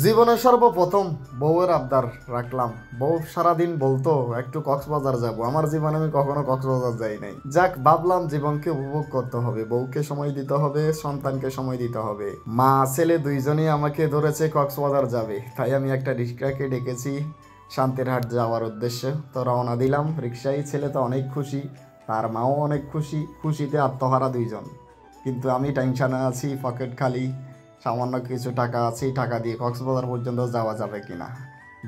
জীবনে সর্বপ্রথম বউয়ের আবদার রাখলাম। বউ সারাদিন বলতো একটু কক্সবাজার যাব। আমার জীবনে আমি কখনো কক্সবাজার যাই নাই। যাক, ভাবলাম জীবনকে উপভোগ করতে হবে, বউকে সময় দিতে হবে, সন্তানকে সময় দিতে হবে। মা ছেলে দুইজনেই আমাকে ধরেছে কক্সবাজার যাবে, তাই আমি একটা রিক্সাকে ডেকেছি শান্তিরহাট যাওয়ার উদ্দেশ্যে। তো রওনা দিলাম রিক্সায়। ছেলে তো অনেক খুশি, তার মাও অনেক খুশি, খুশিতে আত্মহারা দুইজন। কিন্তু আমি টেনশনে আছি, পকেট খালি, সামান্য কিছু টাকা আছে, এই টাকা দিয়ে কক্সবাজার পর্যন্ত যাওয়া যাবে কিনা।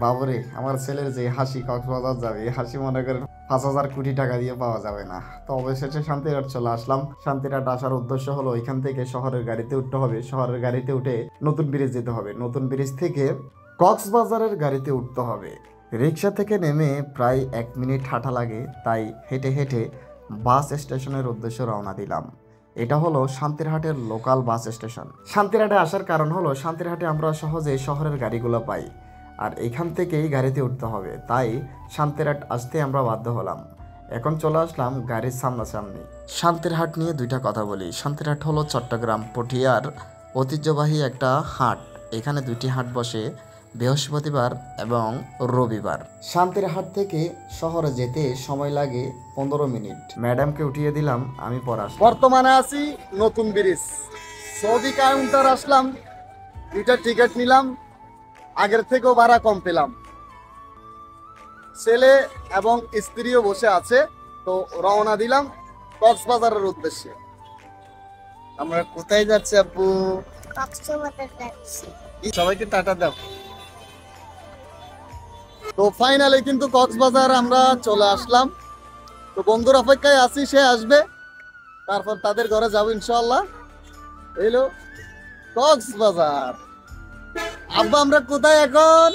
বাবরে, আমার ছেলের যে হাসি, কক্সবাজার যাবে এই হাসি মনে করেন 5,000 কোটি টাকা দিয়ে পাওয়া যাবে না। তো অবশেষে শান্তিরহাট চলে আসলাম। শান্তিরহাট আসার উদ্দেশ্য হলো এখান থেকে শহরের গাড়িতে উঠতে হবে, শহরের গাড়িতে উঠে নতুন ব্রিজ যেতে হবে, নতুন ব্রিজ থেকে কক্সবাজারের গাড়িতে উঠতে হবে। রিক্সা থেকে নেমে প্রায় 1 মিনিট হাঁটা লাগে, তাই হেঁটে হেঁটে বাস স্টেশনের উদ্দেশ্যে রওনা দিলাম। এটা হলো শান্তিরহাটের লোকাল বাস স্টেশন। শান্তিরহাটে আসার কারণ হলো শান্তিরহাটে আমরা সহজে শহরের গাড়িগুলো পাই, আর এখান থেকেই গাড়িতে উঠতে হবে, তাই শান্তিরহাট আসতে আমরা বাধ্য হলাম। এখন চলে আসলাম গাড়ির সামনাসামনি। শান্তিরহাট নিয়ে দুইটা কথা বলি। শান্তিরহাট হলো চট্টগ্রাম পটিয়ার ঐতিহ্যবাহী একটা হাট। এখানে দুইটি হাট বসে, বৃহস্পতিবার এবং রবিবার। শান্তিরহাট থেকে শহরে যেতে সময় লাগে 15 মিনিট। ম্যাডামকে উঠিয়ে দিলাম, আমি পড়া। বর্তমানে আছি নতুন ব্রিজ, সৌদি কাউন্টার আসলাম, দুইটা টিকিট নিলাম, আগের থেকেও ভাড়া কম পেলাম। ছেলে এবং স্ত্রীও বসে আছে। তো রওনা দিলাম কক্সবাজারের উদ্দেশ্যে। আমরা কোথায় যাচ্ছি আপু? সবাইকে টাটা দাও। তো ফাইনালি কিন্তু কক্সবাজার আমরা চলে আসলাম। তো বন্ধুর অপেক্ষায় আছি, সে আসবে, তারপর তাদের ঘরে যাবো ইনশাআল্লাহ। এলো কক্সবাজার। আব্বা, আমরা কোথায় এখন?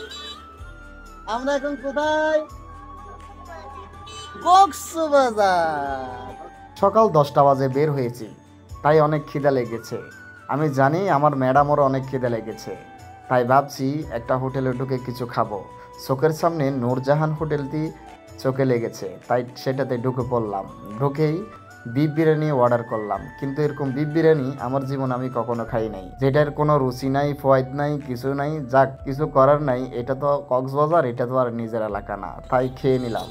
আমরা এখন কোথায়? কক্সবাজার। সকাল 10টা বাজে বের হয়েছি, তাই অনেক খিদা লেগেছে। আমি জানি আমার ম্যাডামরও অনেক খিদা লেগেছে, তাই ভাবছি একটা হোটেলে ঢুকে কিছু খাবো। চোখের সামনে নূরজাহান হোটেলটি চোখে লেগেছে, তাই সেটাতে ঢুকে পড়লাম। ঢুকেই বিফ বিরিয়ানি অর্ডার করলাম, কিন্তু এরকম বিফ বিরিয়ানি আমার জীবন আমি কখনো খাই নাই, যেটার কোনো রুচি নাই, ফয়েদ নাই, কিছু নাই। যাক, কিছু করার নাই, এটা তো কক্সবাজার, এটা তো আর নিজের এলাকা না, তাই খেয়ে নিলাম।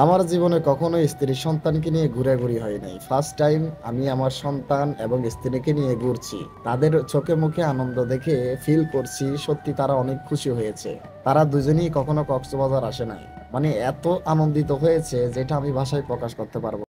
আমার জীবনে কখনো স্ত্রী সন্তানকে নিয়ে ঘোরাঘুরি হয় নাই। ফার্স্ট টাইম আমি আমার সন্তান এবং স্ত্রীকে নিয়ে ঘুরছি। তাদের চোখে মুখে আনন্দ দেখে ফিল করছি সত্যি তারা অনেক খুশি হয়েছে। তারা দুজনেই কখনো কক্সবাজার আসে নাই, মানে এত আনন্দিত হয়েছে যেটা আমি ভাষায় প্রকাশ করতে পারবো।